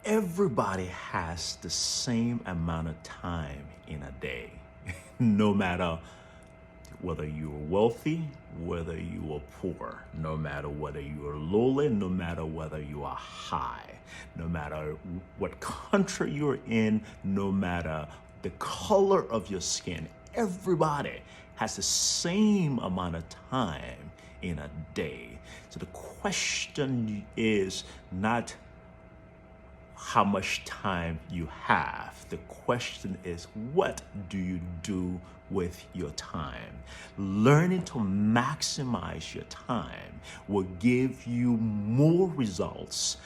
Everybody has the same amount of time in a day, no matter whether you're wealthy, whether you are poor, no matter whether you are lowly, no matter whether you are high, no matter what country you're in, no matter the color of your skin, everybody has the same amount of time in a day. So the question is not how much time you have. The question is, what do you do with your time? Learning to maximize your time will give you more results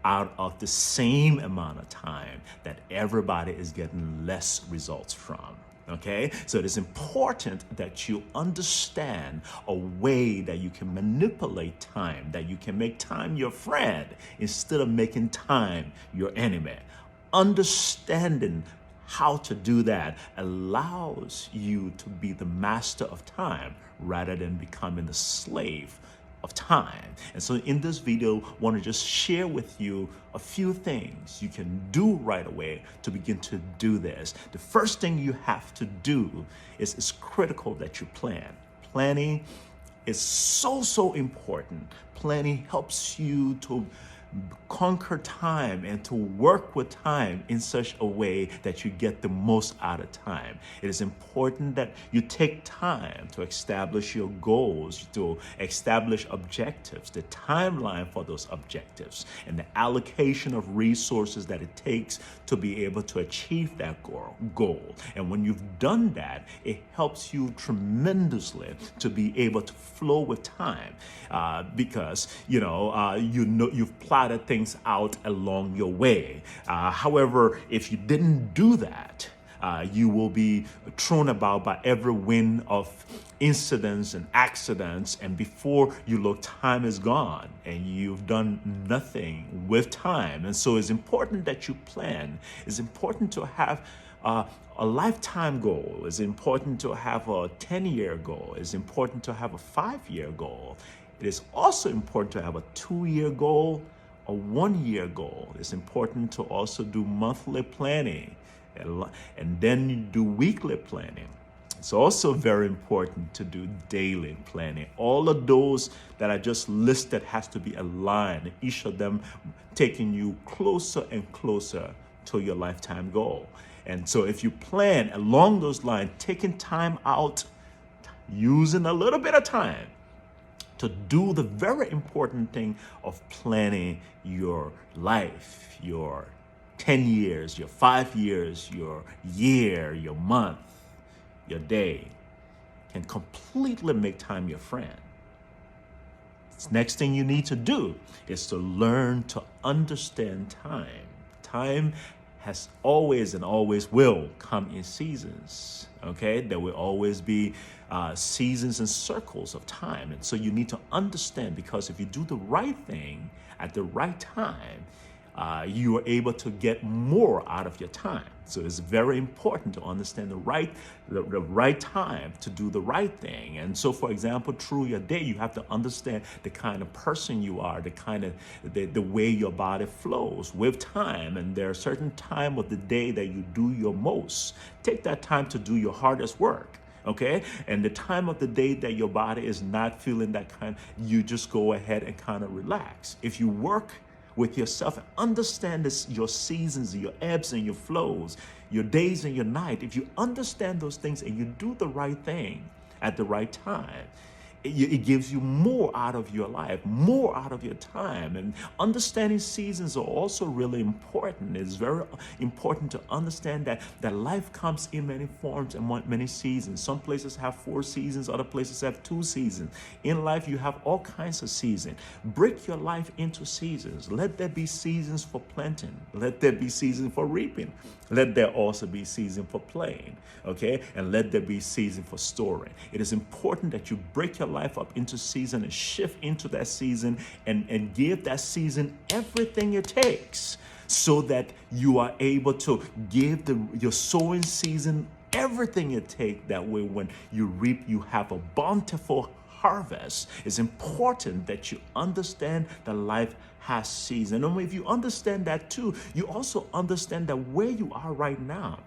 out of the same amount of time that everybody is getting less results from. Okay, so it is important that you understand a way that you can manipulate time, that you can make time your friend instead of making time your enemy. Understanding how to do that allows you to be the master of time rather than becoming the slave of time. And so in this video, I want to just share with you a few things you can do right away to begin to do this. The first thing you have to do is it's critical that you plan. Planning is so important. Planning helps you to conquer time and to work with time in such a way that you get the most out of time. It is important that you take time to establish your goals, to establish objectives, the timeline for those objectives, and the allocation of resources that it takes to be able to achieve that goal. And when you've done that, it helps you tremendously to be able to flow with time because you've plotted things out along your way. However, if you didn't do that, you will be thrown about by every wind of incidents and accidents, and before you look, time is gone and you've done nothing with time. And so it's important that you plan. It's important to have a lifetime goal. It's important to have a 10-year goal. It's important to have a 5-year goal. It is also important to have a 2-year goal, a 1-year goal. It's important to also do monthly planning and then you do weekly planning. It's also very important to do daily planning. All of those that I just listed has to be aligned, each of them taking you closer and closer to your lifetime goal. And so if you plan along those lines, taking time out, using a little bit of time to do the very important thing of planning your life, your 10 years, your 5 years, your year, your month, your day, can completely make time your friend. The next thing you need to do is to learn to understand time. Time has always and always will come in seasons, okay? There will always be seasons and circles of time. And so you need to understand, because if you do the right thing at the right time, you are able to get more out of your time. So it's very important to understand the right time to do the right thing. And so, for example, through your day, you have to understand the kind of person you are, the way your body flows with time. And there are certain time of the day that you do your most. Take that time to do your hardest work. Okay, and the time of the day that your body is not feeling that kind, you just go ahead and kind of relax. If you work with yourself and understand your seasons, your ebbs and your flows, your days and your night, if you understand those things and you do the right thing at the right time, it gives you more out of your life, more out of your time. And understanding seasons are also really important. It's very important to understand that life comes in many forms and many seasons. Some places have 4 seasons, other places have 2 seasons. In life, you have all kinds of seasons. Break your life into seasons. Let there be seasons for planting. Let there be seasons for reaping. Let there also be season for playing, okay? And let there be season for storing. It is important that you break your life up into season and shift into that season and give that season everything it takes so that you are able to give your sowing season everything it takes. That way, when you reap, you have a bountiful harvest. It's important that you understand that life has seasons. And if you understand that too, you also understand that where you are right now,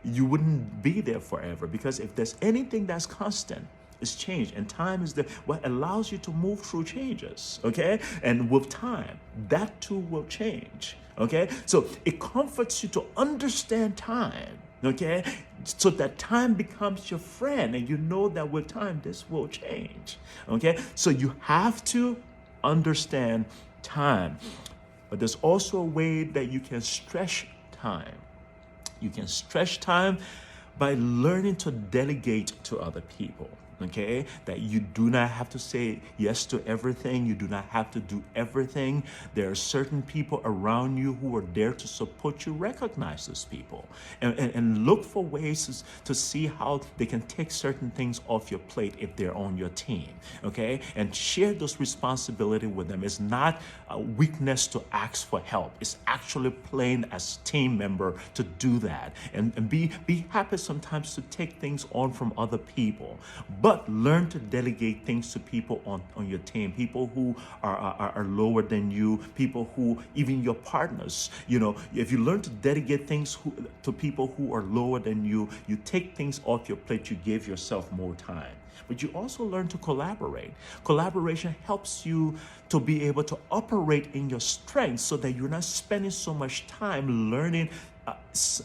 you wouldn't be there forever, because if there's anything that's constant, it's change, and time is what allows you to move through changes. Okay, and with time, that too will change. Okay, so it comforts you to understand time. Okay, so that time becomes your friend, and you know that with time this will change. Okay, so you have to understand time, but there's also a way that you can stretch time. You can stretch time by learning to delegate to other people. Okay, that you do not have to say yes to everything. You do not have to do everything. There are certain people around you who are there to support you. Recognize those people, and look for ways to see how they can take certain things off your plate if they're on your team. Okay, and share those responsibility with them. It's not a weakness to ask for help. It's actually playing as team member to do that, and be happy sometimes to take things on from other people, but learn to delegate things to people on your team, people who are lower than you, people who, even your partners. You know, if you learn to delegate things to people who are lower than you, you take things off your plate, you give yourself more time. But you also learn to collaborate. Collaboration helps you to be able to operate in your strengths so that you're not spending so much time learning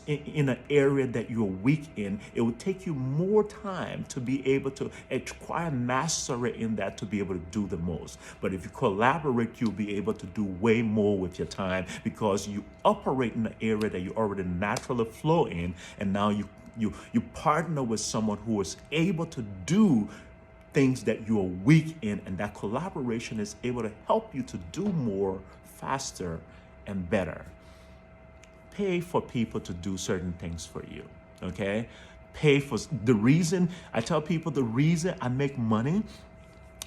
in an area that you're weak in. It will take you more time to be able to acquire mastery in that, to be able to do the most. But if you collaborate, you'll be able to do way more with your time, because you operate in an area that you already naturally flow in, and now you partner with someone who is able to do things that you are weak in, and that collaboration is able to help you to do more faster and better. Pay for people to do certain things for you. Okay, pay for the reason I tell people, the reason I make money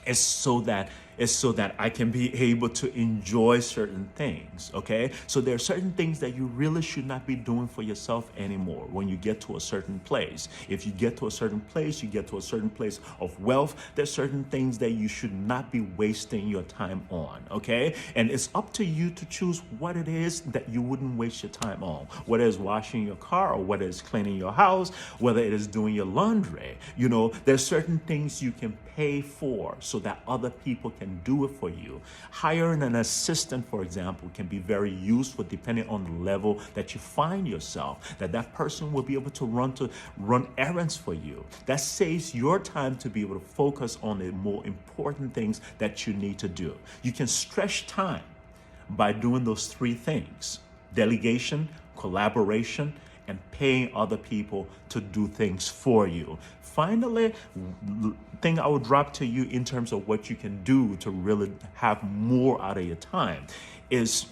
is so that I can be able to enjoy certain things. Okay, so there are certain things that you really should not be doing for yourself anymore when you get to a certain place. If you get to a certain place, you get to a certain place of wealth, there's certain things that you should not be wasting your time on. Okay, and it's up to you to choose what it is that you wouldn't waste your time on, whether it's washing your car, or whether it's cleaning your house, whether it is doing your laundry. You know, there's certain things you can pay for so that other people can do it for you. Hiring an assistant, for example, can be very useful depending on the level that you find yourself, that person will be able to run errands for you. That saves your time to be able to focus on the more important things that you need to do. You can stretch time by doing those three things: delegation, collaboration, and paying other people to do things for you. Finally, thing I would drop to you in terms of what you can do to really have more out of your time is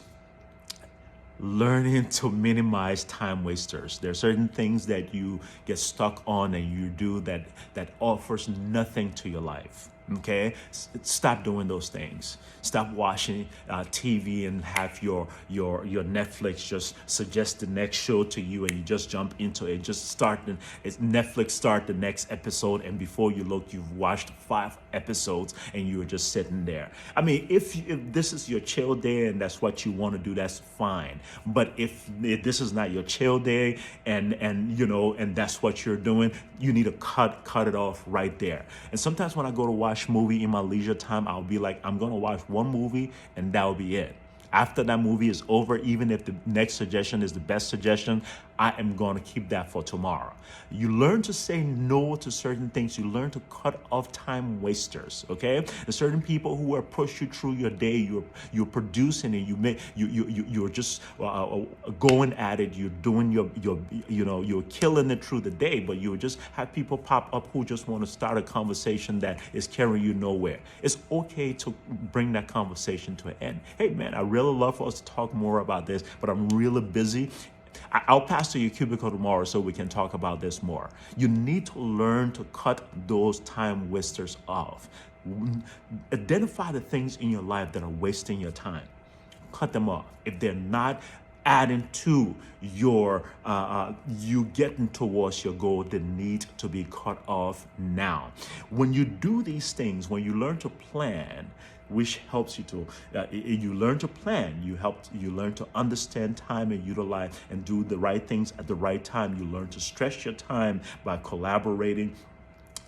learning to minimize time wasters. There are certain things that you get stuck on and you do that offers nothing to your life. Okay, stop doing those things. Stop watching TV and have your Netflix just suggest the next show to you, and you just jump into it. Just Netflix start the next episode, and before you look, you've watched 5 episodes, and you're just sitting there. I mean, if this is your chill day and that's what you want to do, that's fine. But if this is not your chill day, and you know, and that's what you're doing, you need to cut it off right there. And sometimes when I go to watch movie in my leisure time, I'll be like, I'm gonna watch one movie and that'll be it. After that movie is over, even if the next suggestion is the best suggestion, I am going to keep that for tomorrow. You learn to say no to certain things. You learn to cut off time wasters. Okay, there's certain people who are push you through your day. You're producing it. You're just going at it. You're doing you're killing it through the day. But you just have people pop up who just want to start a conversation that is carrying you nowhere. It's okay to bring that conversation to an end. Hey man, I really love for us to talk more about this, but I'm really busy. I'll pass to your cubicle tomorrow so we can talk about this more. You need to learn to cut those time wasters off. Identify the things in your life that are wasting your time. Cut them off. If they're not adding to your you getting towards your goal that need to be cut off now. When you do these things, when you learn to plan, which helps you to you learn to plan, you learn to understand time and utilize and do the right things at the right time. You learn to stretch your time by collaborating,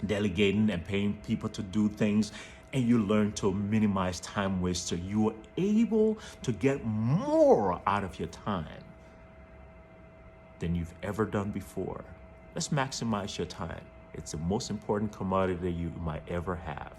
delegating, and paying people to do things, and you learn to minimize time waste, so you are able to get more out of your time than you've ever done before. Let's maximize your time. It's the most important commodity you might ever have.